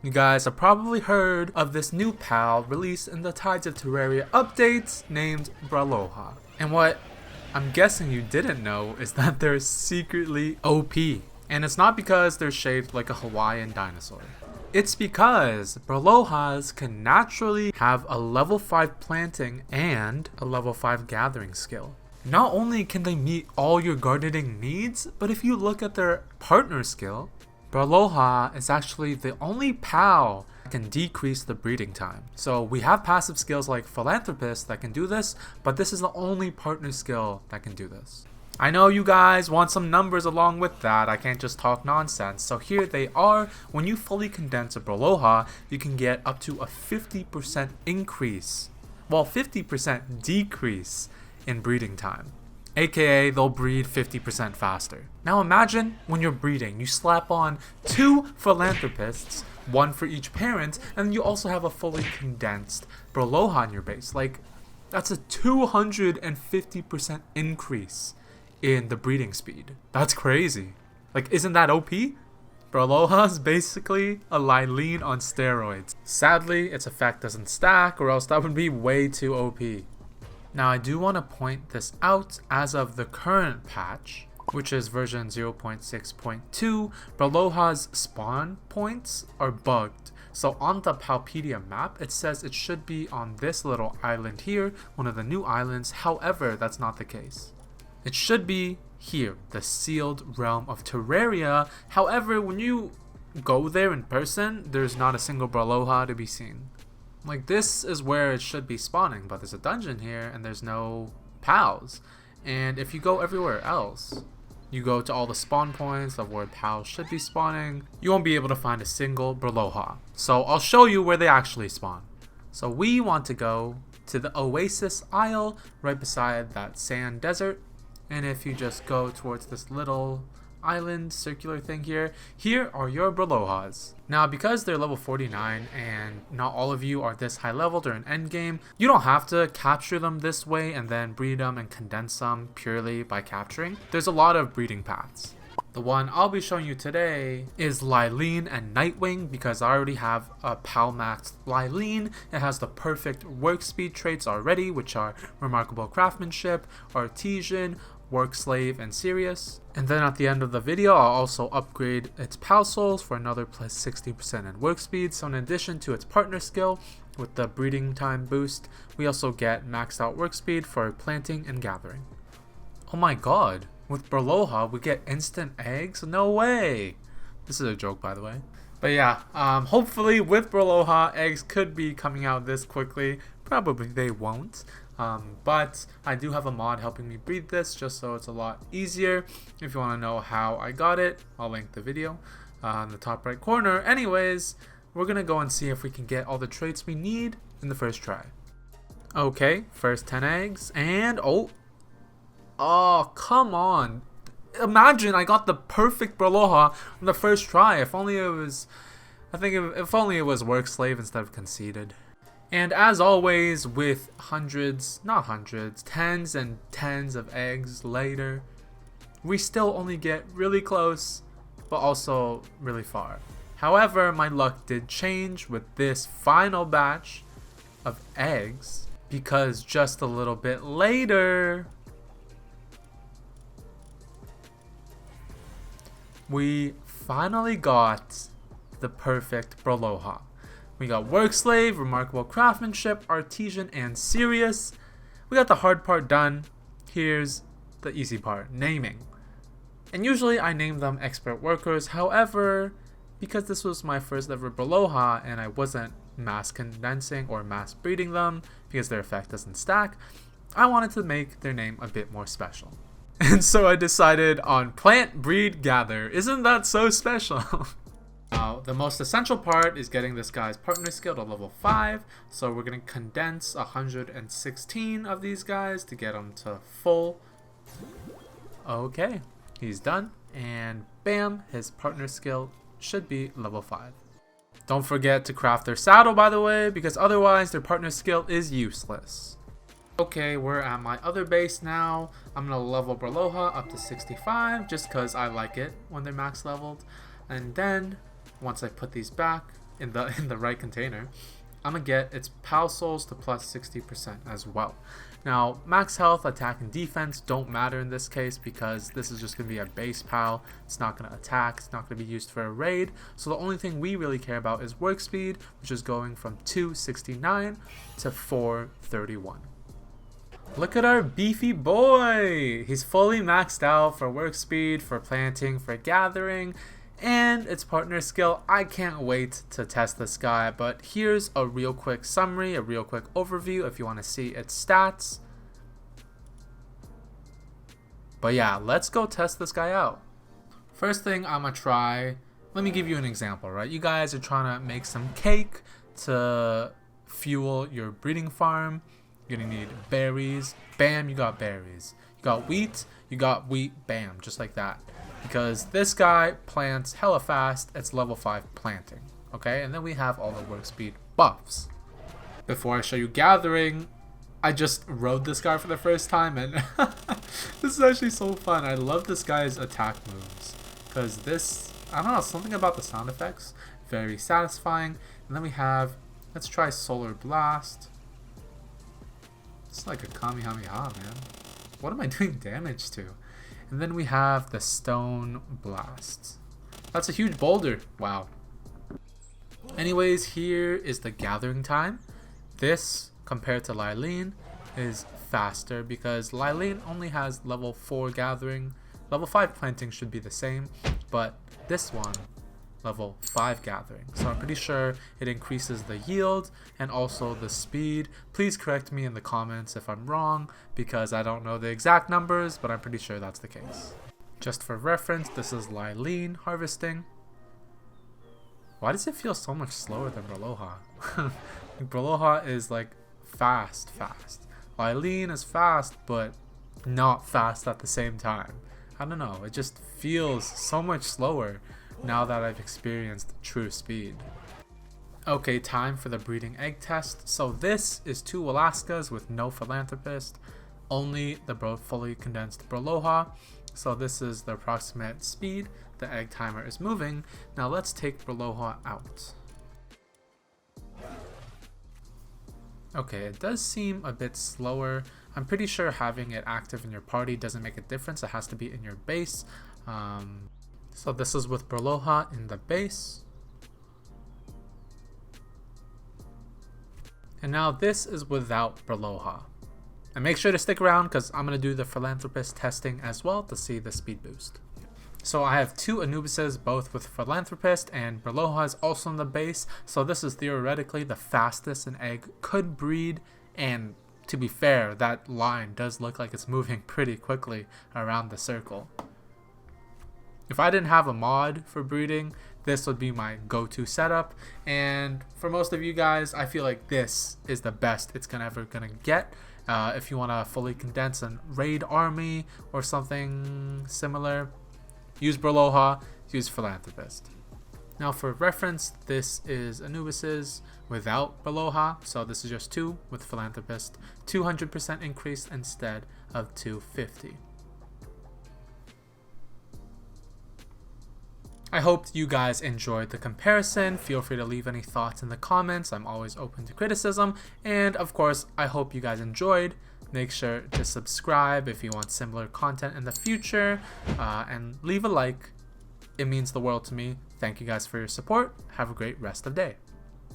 You guys have probably heard of this new pal released in the Tides of Terraria updates named Braloha. And what I'm guessing you didn't know is that they're secretly OP. And it's not because they're shaped like a Hawaiian dinosaur. It's because Bralohas can naturally have a level 5 planting and a level 5 gathering skill. Not only can they meet all your gardening needs, but if you look at their partner skill, Braloha is actually the only pal that can decrease the breeding time. So we have passive skills like Philanthropist that can do this, but this is the only partner skill that can do this. I know you guys want some numbers along with that, I can't just talk nonsense. So here they are. When you fully condense a Braloha, you can get up to a 50% increase, well 50% decrease in breeding time. AKA they'll breed 50% faster. Now imagine when you're breeding, you slap on 2 Philanthropists, 1 for each parent, and you also have a fully condensed Braloha in your base. Like, that's a 250% increase in the breeding speed. That's crazy. Like, isn't that OP? Braloha's basically a Lylene on steroids. Sadly, its effect doesn't stack, or else that would be way too OP. Now I do want to point this out. As of the current patch, which is version 0.6.2, Braloha's spawn points are bugged. So on the Palpedia map, it says it should be on this little island here, one of the new islands. However, that's not the case. It should be here, the sealed realm of Terraria. However, when you go there in person, there's not a single Braloha to be seen. Like, this is where it should be spawning, but there's a dungeon here and there's no pals. And if you go everywhere else, you go to all the spawn points of where pals should be spawning, you won't be able to find a single Braloha. So I'll show you where they actually spawn. So we want to go to the Oasis Isle right beside that sand desert. And if you just go towards this little island circular thing here are your Bralohas. Now because they're level 49 and not all of you are this high level during endgame, you don't have to capture them this way and then breed them and condense them purely by capturing. There's a lot of breeding paths. The one I'll be showing you today is Lylene and Nightwing, because I already have a Palmax Lylene. It has the perfect work speed traits already, which are Remarkable Craftsmanship, Artesian, Work Slave, and Serious. And then at the end of the video, I'll also upgrade its Pal Souls for another plus 60% in work speed. So in addition to its partner skill with the breeding time boost, we also get maxed out work speed for planting and gathering. Oh my god, with Braloha we get instant eggs? No way! This is a joke, by the way. But yeah, hopefully with Braloha, eggs could be coming out this quickly. Probably they won't. But I do have a mod helping me breed this just so it's a lot easier. If you want to know how I got it, I'll link the video in the top right corner. Anyways, we're gonna go and see if we can get all the traits we need in the first try. Okay, first 10 eggs, and oh come on. Imagine I got the perfect Braloha on the first try. If only it was, if only it was Work Slave instead of Conceited. And as always, with tens and tens of eggs later, we still only get really close, but also really far. However, my luck did change with this final batch of eggs, because just a little bit later, we finally got the perfect Braloha. We got Work Slave, Remarkable Craftsmanship, Artesian, and Serious. We got the hard part done. Here's the easy part, naming. And usually I name them Expert Workers. However, because this was my first ever Braloha and I wasn't mass condensing or mass breeding them because their effect doesn't stack, I wanted to make their name a bit more special. And so I decided on Plant, Breed, Gather. Isn't that so special? Now, the most essential part is getting this guy's partner skill to level 5. So we're going to condense 116 of these guys to get them to full. Okay, he's done. And bam, his partner skill should be level 5. Don't forget to craft their saddle, by the way, because otherwise their partner skill is useless. Okay, we're at my other base now. I'm going to level Braloha up to 65 just because I like it when they're max leveled. And then once I put these back in the right container, I'm gonna get its Pal Souls to plus 60% as well. Now, max health, attack, and defense don't matter in this case because this is just gonna be a base Pal. It's not gonna attack, it's not gonna be used for a raid. So the only thing we really care about is work speed, which is going from 269 to 431. Look at our beefy boy! He's fully maxed out for work speed, for planting, for gathering, and its partner skill. I can't wait to test this guy, but here's a real quick summary, a real quick overview if you want to see its stats. But yeah, let's go test this guy out. First thing I'm gonna try, let me give you an example, right? You guys are trying to make some cake to fuel your breeding farm. You're gonna need berries, bam, you got berries. You got wheat, bam, just like that. Because this guy plants hella fast, it's level 5 planting, okay? And then we have all the work speed buffs. Before I show you gathering, I just rode this guy for the first time, and this is actually so fun. I love this guy's attack moves, because this, I don't know, something about the sound effects, very satisfying. And then we have, let's try Solar Blast. It's like a Kamehameha, man. What am I doing damage to? And then we have the Stone Blast. That's a huge boulder. Wow. Anyways, here is the gathering time. This, compared to Lylene, is faster because Lylene only has level 4 gathering. Level 5 planting should be the same, but this one, level 5 gathering. So I'm pretty sure it increases the yield and also the speed. Please correct me in the comments if I'm wrong because I don't know the exact numbers, but I'm pretty sure that's the case. Just for reference, this is Lylene harvesting. Why does it feel so much slower than Braloha? Braloha is like fast. Lylene is fast, but not fast at the same time. I don't know, it just feels so much slower now that I've experienced true speed. Okay, time for the breeding egg test. So this is 2 Alaskas with no philanthropist, only the fully condensed Braloha. So this is the approximate speed the egg timer is moving. Now let's take Braloha out. Okay, it does seem a bit slower. I'm pretty sure having it active in your party doesn't make a difference. It has to be in your base. So this is with Braloha in the base. And now this is without Braloha. And make sure to stick around because I'm going to do the philanthropist testing as well to see the speed boost. So I have 2 Anubises, both with philanthropist, and Braloha is also in the base. So this is theoretically the fastest an egg could breed. And to be fair, that line does look like it's moving pretty quickly around the circle. If I didn't have a mod for breeding, this would be my go-to setup. And for most of you guys, I feel like this is the best it's ever gonna get. If you want to fully condense a raid army or something similar, use Braloha, use Philanthropist. Now for reference, this is Anubis's without Braloha, so this is just 2 with Philanthropist, 200% increase instead of 250. I hope you guys enjoyed the comparison. Feel free to leave any thoughts in the comments. I'm always open to criticism. And of course, I hope you guys enjoyed. Make sure to subscribe if you want similar content in the future. And leave a like. It means the world to me. Thank you guys for your support. Have a great rest of the day.